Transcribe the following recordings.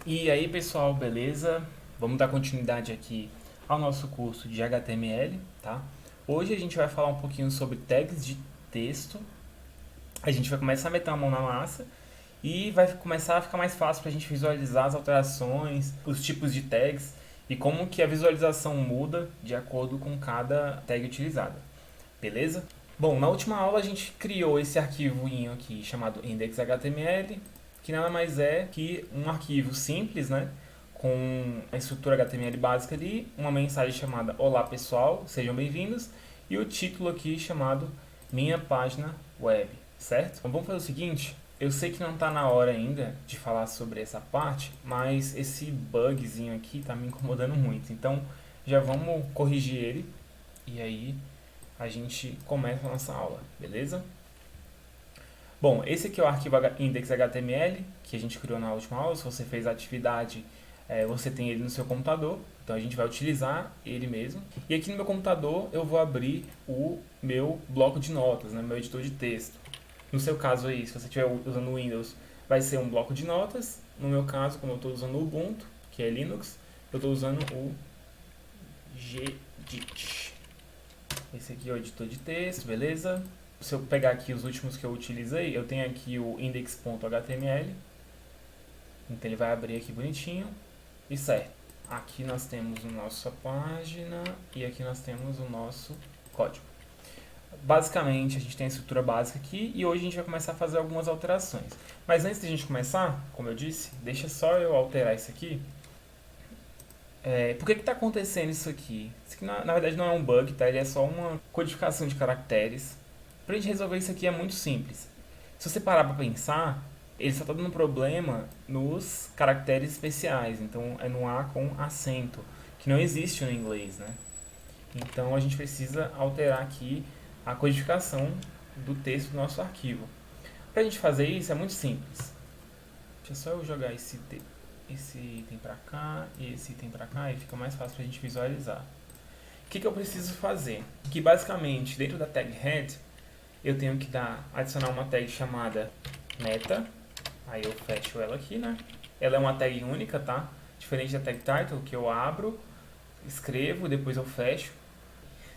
E aí pessoal, beleza? Vamos dar continuidade aqui ao nosso curso de HTML, tá? Hoje a gente vai falar um pouquinho sobre tags de texto. A gente vai começar a meter a mão na massa e vai começar a ficar mais fácil para a gente visualizar as alterações, os tipos de tags e como que a visualização muda de acordo com cada tag utilizada, beleza? Bom, na última aula a gente criou esse arquivoinho aqui chamado index.html, que nada mais é que um arquivo simples, né, com a estrutura HTML básica ali, uma mensagem chamada Olá pessoal, sejam bem-vindos, e o título aqui chamado Minha Página Web, certo? Então vamos fazer o seguinte, eu sei que não está na hora ainda de falar sobre essa parte, mas esse bugzinho aqui está me incomodando muito, então já vamos corrigir ele, e aí a gente começa a nossa aula, beleza? Bom, esse aqui é o arquivo index.html que a gente criou na última aula. Se você fez a atividade, você tem ele no seu computador. Então a gente vai utilizar ele mesmo. E aqui no meu computador eu vou abrir o meu bloco de notas, né, meu editor de texto. No seu caso aí, se você estiver usando o Windows, vai ser um bloco de notas. No meu caso, como eu estou usando o Ubuntu, que é Linux, eu estou usando o Gedit. Esse aqui é o editor de texto, beleza? Se eu pegar aqui os últimos que eu utilizei, eu tenho aqui o index.html. Então ele vai abrir aqui bonitinho. E certo. Aqui nós temos a nossa página e aqui nós temos o nosso código. Basicamente a gente tem a estrutura básica aqui e hoje a gente vai começar a fazer algumas alterações. Mas antes de a gente começar, como eu disse, deixa só eu alterar isso aqui. Por que está acontecendo isso aqui? Isso aqui na verdade não é um bug, tá? Ele é só uma codificação de caracteres. Para a gente resolver isso aqui é muito simples. Se você parar para pensar, ele só está dando problema nos caracteres especiais. Então é no A com acento, que não existe no inglês, né? Então a gente precisa alterar aqui a codificação do texto do nosso arquivo. Para a gente fazer isso é muito simples. Deixa só eu jogar esse item para cá e esse item para cá e fica mais fácil para a gente visualizar. O que eu preciso fazer? Que basicamente dentro da tag head eu tenho que adicionar uma tag chamada meta. Aí eu fecho ela aqui, né? Ela é uma tag única, tá? Diferente da tag title, que eu abro, escrevo, depois eu fecho.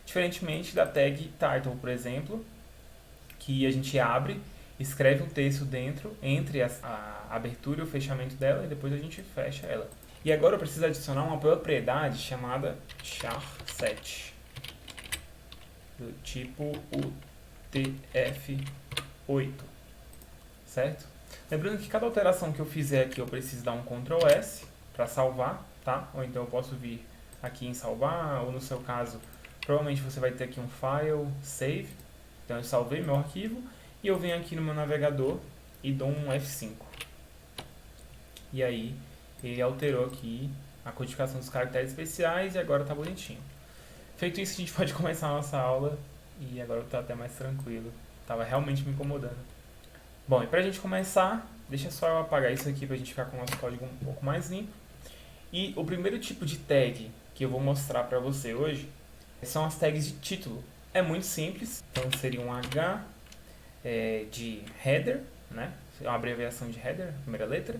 Diferentemente da tag title, por exemplo, que a gente abre, escreve um texto dentro, entre a abertura e o fechamento dela, e depois a gente fecha ela. E agora eu preciso adicionar uma propriedade chamada char7, do tipo UTF-8, certo? Lembrando que cada alteração que eu fizer aqui eu preciso dar um Ctrl S para salvar, tá? Ou então eu posso vir aqui em salvar, ou no seu caso, provavelmente você vai ter aqui um file save. Então eu salvei meu arquivo e eu venho aqui no meu navegador e dou um F5. E aí ele alterou aqui a codificação dos caracteres especiais e agora tá bonitinho. Feito isso, a gente pode começar a nossa aula e agora eu tô até mais tranquilo. Tava realmente me incomodando. Bom, e pra gente começar, deixa só eu apagar isso aqui pra gente ficar com o nosso código um pouco mais limpo. E o primeiro tipo de tag que eu vou mostrar pra você hoje são as tags de título. É muito simples, então seria um H de header, né? É uma abreviação de header, primeira letra,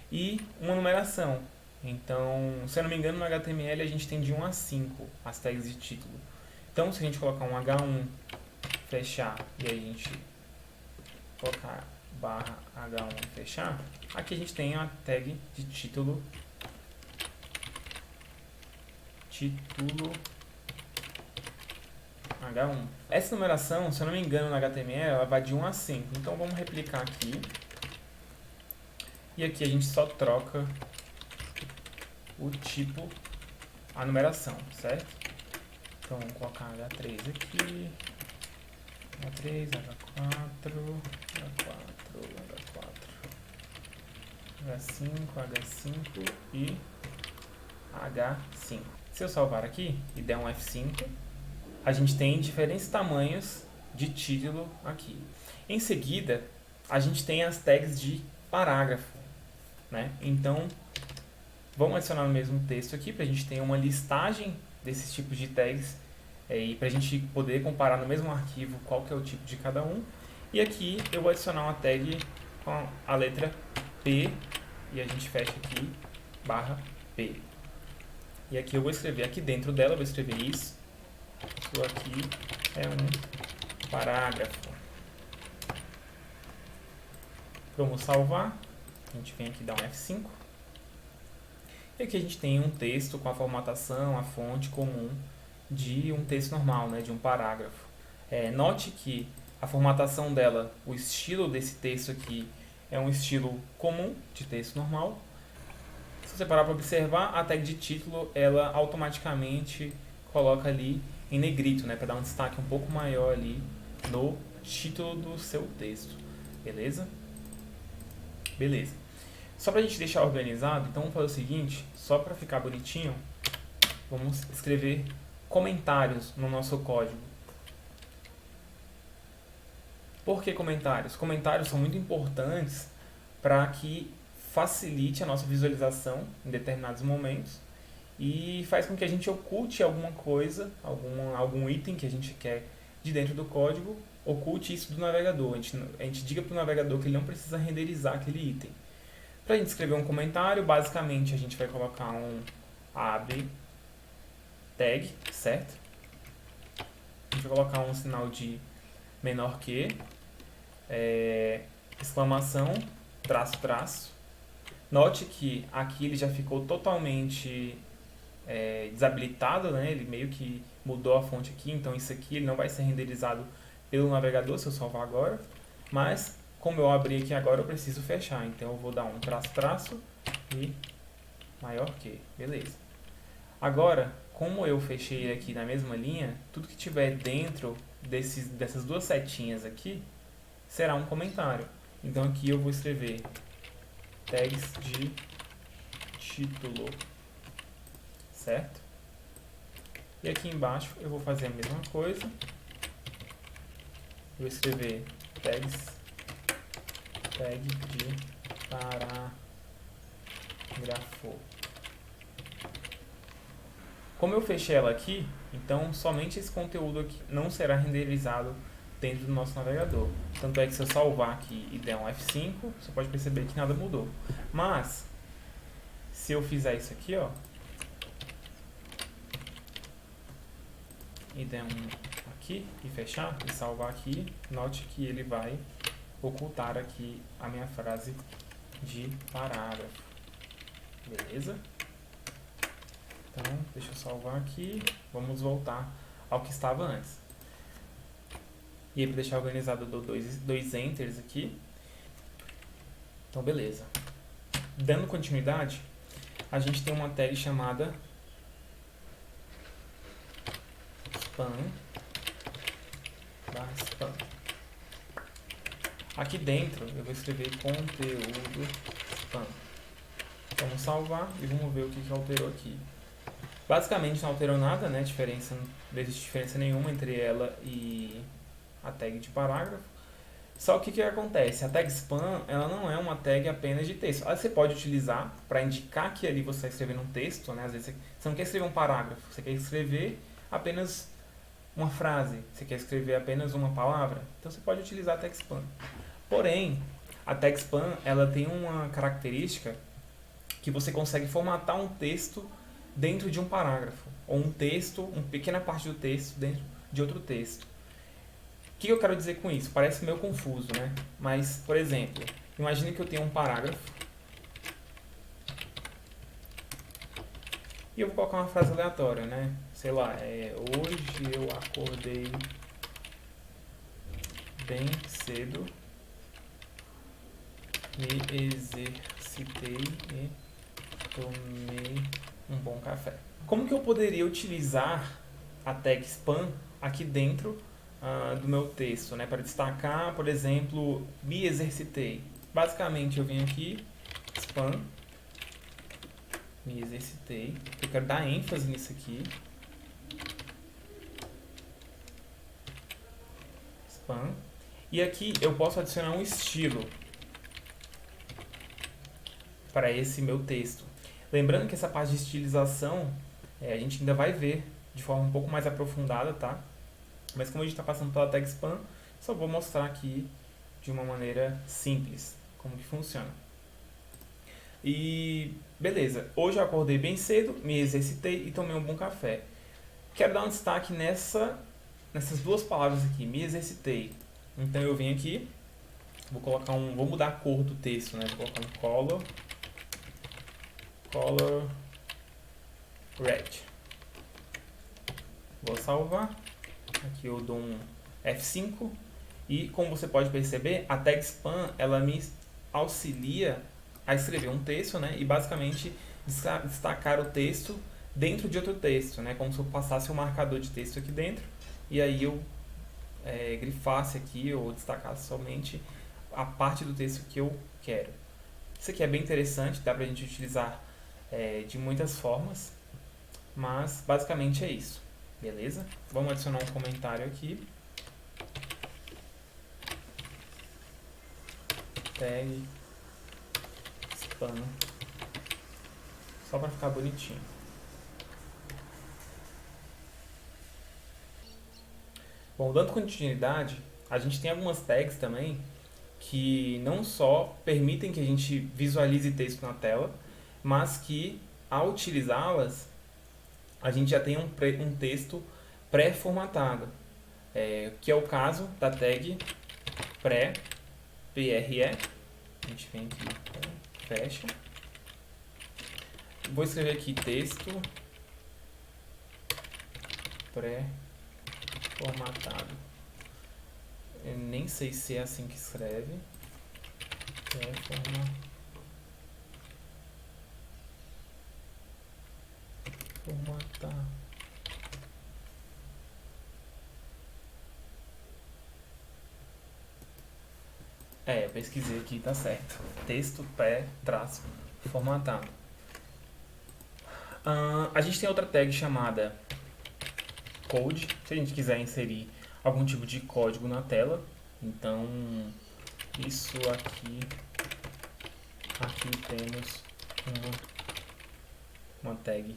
e uma numeração. Então, se eu não me engano, no HTML a gente tem de 1 a 5 as tags de título. Então, se a gente colocar um H1, fechar, e aí a gente colocar barra H1 e fechar, aqui a gente tem a tag de título H1. Essa numeração, se eu não me engano, no HTML, ela vai de 1 a 5. Então vamos replicar aqui. E aqui a gente só troca o tipo, a numeração, certo? Então vamos colocar H3 aqui. H3, H4, H4, H4, H5, H5 e H5. Se eu salvar aqui e der um F5, a gente tem diferentes tamanhos de título aqui. Em seguida, a gente tem as tags de parágrafo, né? Então, vamos adicionar o mesmo texto aqui para a gente ter uma listagem desses tipos de tags e para a gente poder comparar no mesmo arquivo qual que é o tipo de cada um. E aqui eu vou adicionar uma tag com a letra P e a gente fecha aqui, barra P. E aqui eu vou escrever, aqui dentro dela eu vou escrever isso. Isso aqui é um parágrafo. Vamos salvar. A gente vem aqui dar um F5. E aqui a gente tem um texto com a formatação, a fonte comum de um texto normal, né, de um parágrafo. Note que a formatação dela, o estilo desse texto aqui, é um estilo comum de texto normal. Se você parar para observar, a tag de título, ela automaticamente coloca ali em negrito, né, para dar um destaque um pouco maior ali no título do seu texto. Beleza? Beleza. Só para a gente deixar organizado, então vamos fazer o seguinte, só para ficar bonitinho, vamos escrever comentários no nosso código. Por que comentários? Comentários são muito importantes para que facilite a nossa visualização em determinados momentos e faz com que a gente oculte alguma coisa, algum item que a gente quer de dentro do código, oculte isso do navegador. A gente diga para o navegador que ele não precisa renderizar aquele item. Para a gente escrever um comentário, basicamente a gente vai colocar um abre tag, certo? A gente vai colocar um sinal de menor que, exclamação, traço, traço. Note que aqui ele já ficou totalmente desabilitado, né? Ele meio que mudou a fonte aqui, então isso aqui ele não vai ser renderizado pelo navegador se eu salvar agora, mas como eu abri aqui agora eu preciso fechar, então eu vou dar um traço, traço e maior que, beleza. Agora, como eu fechei ele aqui na mesma linha, tudo que tiver dentro dessas duas setinhas aqui será um comentário. Então aqui eu vou escrever tags de título, certo? E aqui embaixo eu vou fazer a mesma coisa. Eu vou escrever tag de parágrafo. Como eu fechei ela aqui, então somente esse conteúdo aqui não será renderizado dentro do nosso navegador. Tanto é que se eu salvar aqui e der um F5, você pode perceber que nada mudou. Mas, se eu fizer isso aqui, ó, e der um aqui e fechar e salvar aqui, note que ele vai ocultar aqui a minha frase de parágrafo. Beleza? Então, deixa eu salvar aqui. Vamos voltar ao que estava antes. E aí, para deixar organizado, eu dou dois enters aqui. Então, beleza. Dando continuidade, a gente tem uma tag chamada spam. Aqui dentro, eu vou escrever conteúdo spam. Vamos salvar e vamos ver o que alterou aqui. Basicamente não alterou nada, né? Não existe diferença nenhuma entre ela e a tag de parágrafo. Só que o que acontece? A tag spam, ela não é uma tag apenas de texto. Você pode utilizar para indicar que ali você está escrevendo um texto, né? Às vezes você não quer escrever um parágrafo, você quer escrever apenas uma frase, você quer escrever apenas uma palavra, então você pode utilizar a tag spam. Porém, a tag spam, ela tem uma característica que você consegue formatar um texto dentro de um parágrafo, ou um texto, uma pequena parte do texto dentro de outro texto. O que eu quero dizer com isso? Parece meio confuso, né? Mas, por exemplo, imagine que eu tenho um parágrafo e eu vou colocar uma frase aleatória, né? Sei lá, hoje eu acordei bem cedo, me exercitei e tomei um bom café. Como que eu poderia utilizar a tag spam aqui dentro do meu texto, né? Para destacar, por exemplo, me exercitei. Basicamente, eu venho aqui, spam, me exercitei. Eu quero dar ênfase nisso aqui. Spam. E aqui eu posso adicionar um estilo para esse meu texto. Lembrando que essa parte de estilização a gente ainda vai ver de forma um pouco mais aprofundada, tá? Mas como a gente está passando pela tag spam, só vou mostrar aqui de uma maneira simples como que funciona. E beleza, hoje eu acordei bem cedo, me exercitei e tomei um bom café. Quero dar um destaque nessas duas palavras aqui, me exercitei. Então eu vim aqui, vou mudar a cor do texto, né? Vou colocar um color red. Vou salvar. Aqui eu dou um F5 e como você pode perceber, a tag span ela me auxilia a escrever um texto, né? E basicamente destacar o texto dentro de outro texto, né? Como se eu passasse um marcador de texto aqui dentro e aí eu grifasse aqui ou destacasse somente a parte do texto que eu quero. Isso aqui é bem interessante, dá pra gente utilizar de muitas formas, mas basicamente é isso, beleza? Vamos adicionar um comentário aqui. Tag span, só para ficar bonitinho. Bom, dando continuidade, a gente tem algumas tags também que não só permitem que a gente visualize texto na tela, mas que ao utilizá-las a gente já tem um texto pré-formatado, que é o caso da tag pré, PRE. A gente vem aqui, fecha. Vou escrever aqui texto pré-formatado. Eu nem sei se é assim que escreve. Formatar. Eu pesquisei aqui, tá certo. Texto pré-formatado. A gente tem outra tag chamada code, se a gente quiser inserir algum tipo de código na tela. Então, isso aqui temos uma tag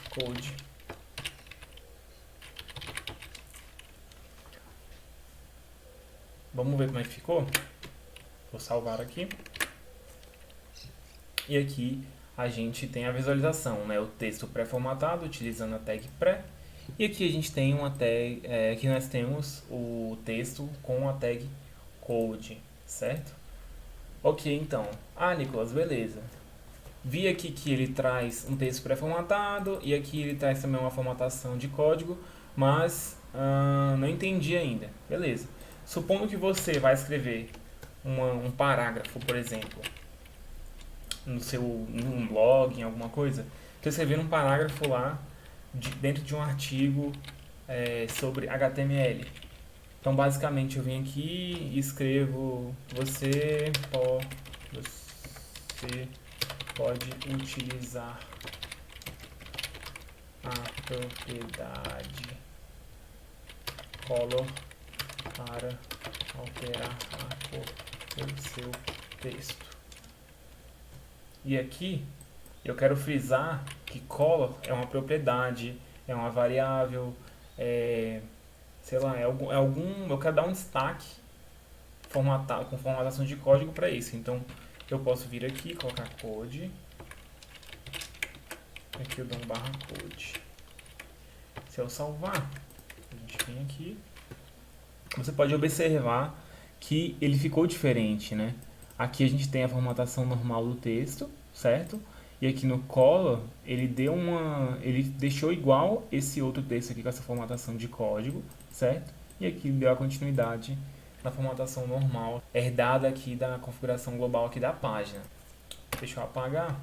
code. Vamos ver como é que ficou? Vou salvar aqui. E aqui a gente tem a visualização, né? O texto pré-formatado utilizando a tag pré. E aqui a gente tem uma tag, aqui nós temos o texto com a tag code, certo? Ok, então. Nicolas, beleza. Vi aqui que ele traz um texto pré-formatado e aqui ele traz também uma formatação de código, mas não entendi ainda. Beleza. Supondo que você vai escrever um parágrafo, por exemplo, num blog, em alguma coisa, você escrever um parágrafo lá dentro de um artigo sobre HTML. Então, basicamente, eu venho aqui e escrevo você pode utilizar a propriedade color para alterar a cor do seu texto. E aqui eu quero frisar que color é uma propriedade, é uma variável, sei lá, eu quero dar um destaque com formatação de código para isso. Então eu posso vir aqui, colocar code, aqui eu dou um barra code. Se eu salvar, a gente vem aqui, você pode observar que ele ficou diferente, né? Aqui a gente tem a formatação normal do texto, certo? E aqui no color, ele deixou igual esse outro texto aqui com essa formatação de código, certo? E aqui deu a continuidade na formatação normal, herdada aqui da configuração global aqui da página. Deixa eu apagar.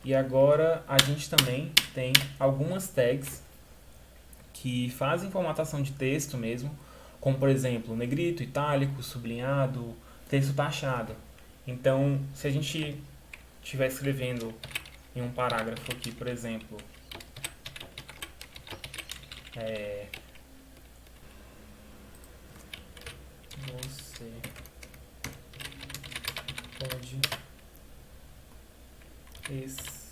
E agora a gente também tem algumas tags que fazem formatação de texto mesmo, como por exemplo, negrito, itálico, sublinhado, texto taxado. Então, se a gente estiver escrevendo em um parágrafo aqui, por exemplo, você pode escrever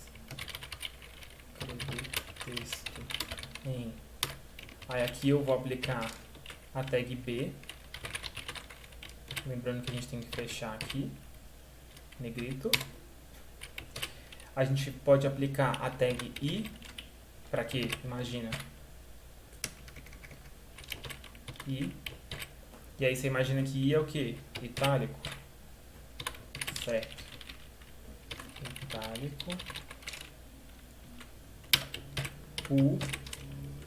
texto em... Aí aqui eu vou aplicar a tag B. Lembrando que a gente tem que fechar aqui, negrito. A gente pode aplicar a tag I, para quê? Imagina. I. E aí você imagina que I é o quê? Itálico. Certo. Itálico. U.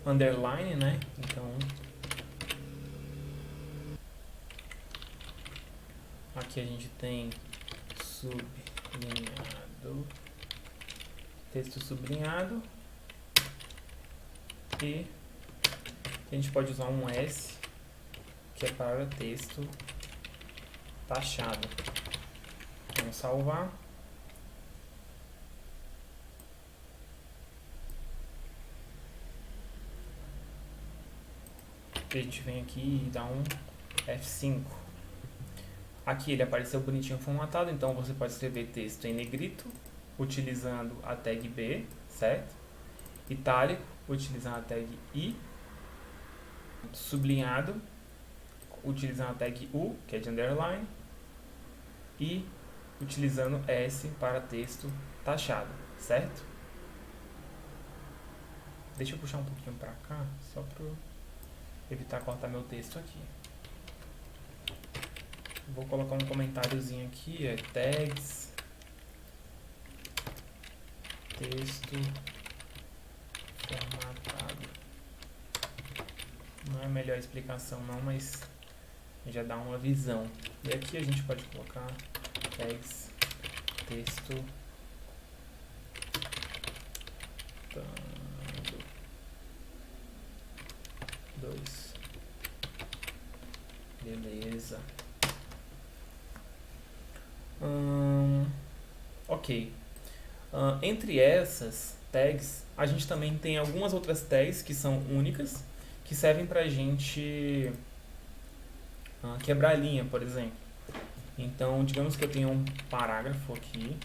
Underline, né? Então... aqui a gente tem sublinhado, texto sublinhado, e a gente pode usar um S, que é para texto taxado. Vamos salvar. A gente vem aqui e dá um F5. Aqui ele apareceu bonitinho formatado, então você pode escrever texto em negrito, utilizando a tag B, certo? Itálico, utilizando a tag I. Sublinhado, utilizando a tag U, que é de underline. E utilizando S para texto taxado, certo? Deixa eu puxar um pouquinho para cá, só para evitar cortar meu texto aqui. Vou colocar um comentáriozinho aqui, tags, texto formatado. Não é a melhor explicação não, mas já dá uma visão. E aqui a gente pode colocar tags, texto, dando 2. Beleza. Ok. Entre essas tags, a gente também tem algumas outras tags que são únicas, que servem pra gente quebrar linha, por exemplo. Então, digamos que eu tenho um parágrafo aqui,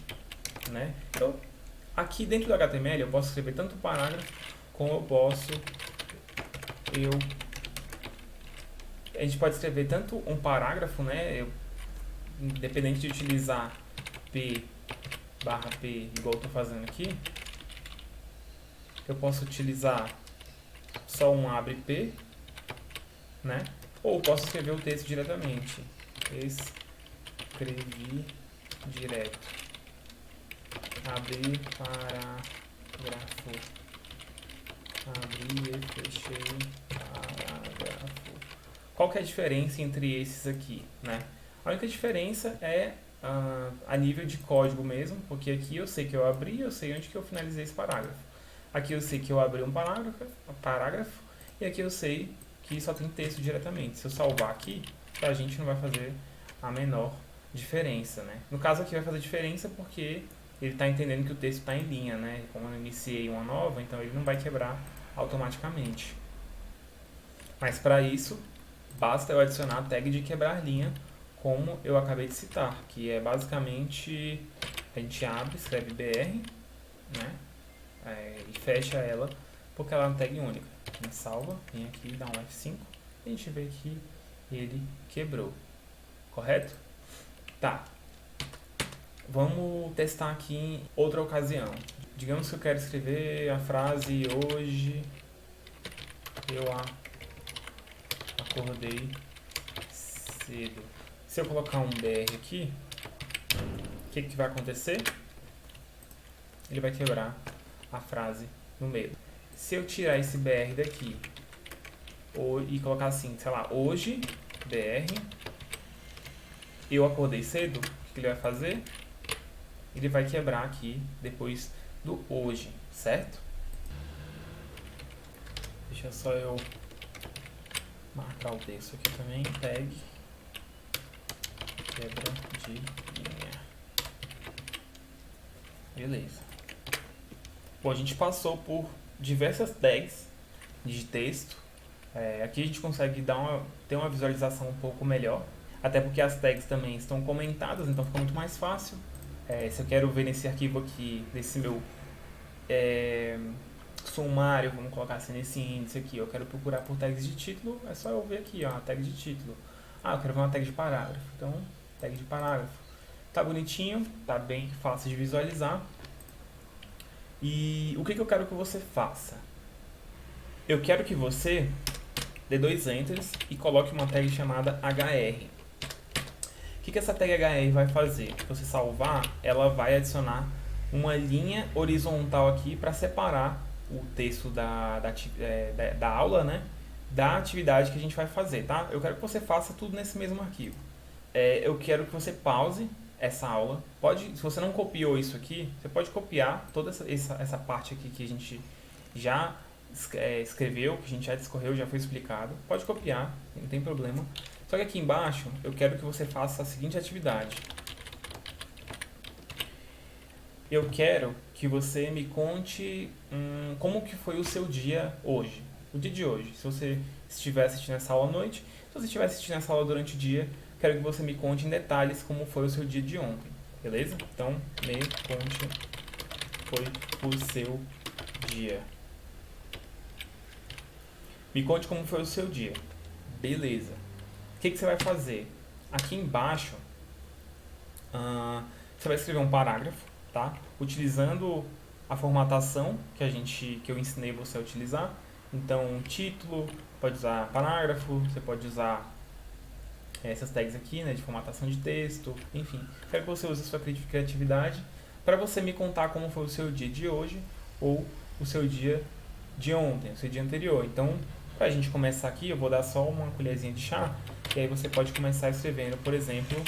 né? Então, aqui dentro do HTML eu posso escrever tanto parágrafo, como eu posso... A gente pode escrever tanto um parágrafo, né? Independente de utilizar P/P, igual eu estou fazendo aqui, eu posso utilizar só um abre P, né? Ou posso escrever o texto diretamente. Escrevi direto. Abri parágrafo. Abri e fechei parágrafo. Qual que é a diferença entre esses aqui, né? A única diferença é a nível de código mesmo, porque aqui eu sei que eu abri, eu sei onde que eu finalizei esse parágrafo. Aqui eu sei que eu abri um parágrafo e aqui eu sei que só tem texto diretamente. Se eu salvar aqui, a gente não vai fazer a menor diferença, né? No caso aqui vai fazer diferença porque ele está entendendo que o texto está em linha, né? Como eu iniciei uma nova, então ele não vai quebrar automaticamente. Mas para isso, basta eu adicionar a tag de quebrar linha, como eu acabei de citar, que é basicamente, a gente abre, escreve BR, né? E fecha ela, porque ela é uma tag única. A gente salva, vem aqui, dá um F5, e a gente vê que ele quebrou. Correto? Tá. Vamos testar aqui em outra ocasião. Digamos que eu quero escrever a frase hoje eu acordei cedo. Se eu colocar um BR aqui, o que vai acontecer? Ele vai quebrar a frase no meio. Se eu tirar esse BR daqui e colocar assim, sei lá, hoje, BR, eu acordei cedo, o que ele vai fazer? Ele vai quebrar aqui depois do hoje, certo? Deixa só eu marcar o texto aqui também, tag, quebra de linha. Beleza. Bom, a gente passou por diversas tags de texto. Aqui a gente consegue ter uma visualização um pouco melhor, até porque as tags também estão comentadas, então fica muito mais fácil. Se eu quero ver nesse arquivo aqui, nesse meu sumário, vamos colocar assim nesse índice aqui. Eu quero procurar por tags de título, é só eu ver aqui, ó, a tag de título. Ah, eu quero ver uma tag de parágrafo. Então, tag de parágrafo. Tá bonitinho, tá bem fácil de visualizar. E o que eu quero que você faça? Eu quero que você dê 2 enters e coloque uma tag chamada HR. O que essa tag HR vai fazer? Se você salvar, ela vai adicionar uma linha horizontal aqui para separar o texto da aula, né, da atividade que a gente vai fazer, tá? Eu quero que você faça tudo nesse mesmo arquivo. Eu quero que você pause essa aula. Se você não copiou isso aqui, você pode copiar toda essa parte aqui que a gente já escreveu, que a gente já discorreu, já foi explicado. Pode copiar, não tem problema. Só que aqui embaixo eu quero que você faça a seguinte atividade. Eu quero que você me conte como que foi o seu dia hoje. O dia de hoje. Se você estiver assistindo essa aula à noite, se você estiver assistindo essa aula durante o dia, quero que você me conte em detalhes como foi o seu dia de ontem. Beleza? Então, me conte foi o seu dia. Me conte como foi o seu dia. Beleza. O que você vai fazer? Aqui embaixo, você vai escrever um parágrafo, tá? Utilizando a formatação que eu ensinei você a utilizar. Então, título, pode usar parágrafo, você pode usar essas tags aqui, né, de formatação de texto, enfim. Quero que você use a sua criatividade para você me contar como foi o seu dia de hoje ou o seu dia de ontem, o seu dia anterior. Então, para a gente começar aqui, eu vou dar só uma colherzinha de chá, e aí você pode começar escrevendo, por exemplo,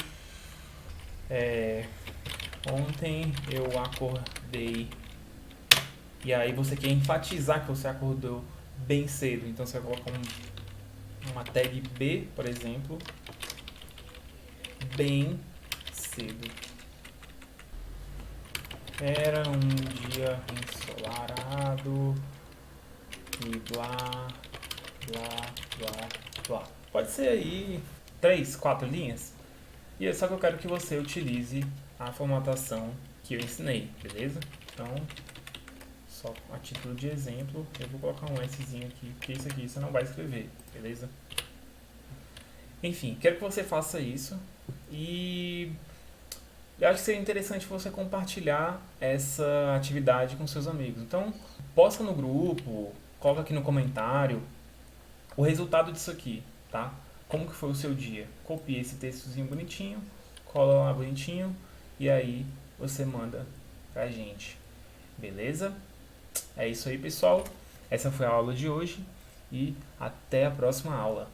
ontem eu acordei. E aí você quer enfatizar que você acordou bem cedo, então você vai colocar uma tag B, por exemplo, bem cedo. Era um dia ensolarado e blá, blá, blá, blá. Pode ser aí 3, 4 linhas. E é só que eu quero que você utilize a formatação que eu ensinei, beleza? Então, só a título de exemplo, eu vou colocar um Szinho aqui, porque isso aqui você não vai escrever, beleza? Enfim, quero que você faça isso e eu acho que seria interessante você compartilhar essa atividade com seus amigos. Então, posta no grupo, coloca aqui no comentário o resultado disso aqui, tá? Como que foi o seu dia? Copia esse textozinho bonitinho, cola lá bonitinho e aí você manda pra gente, beleza? É isso aí, pessoal. Essa foi a aula de hoje e até a próxima aula.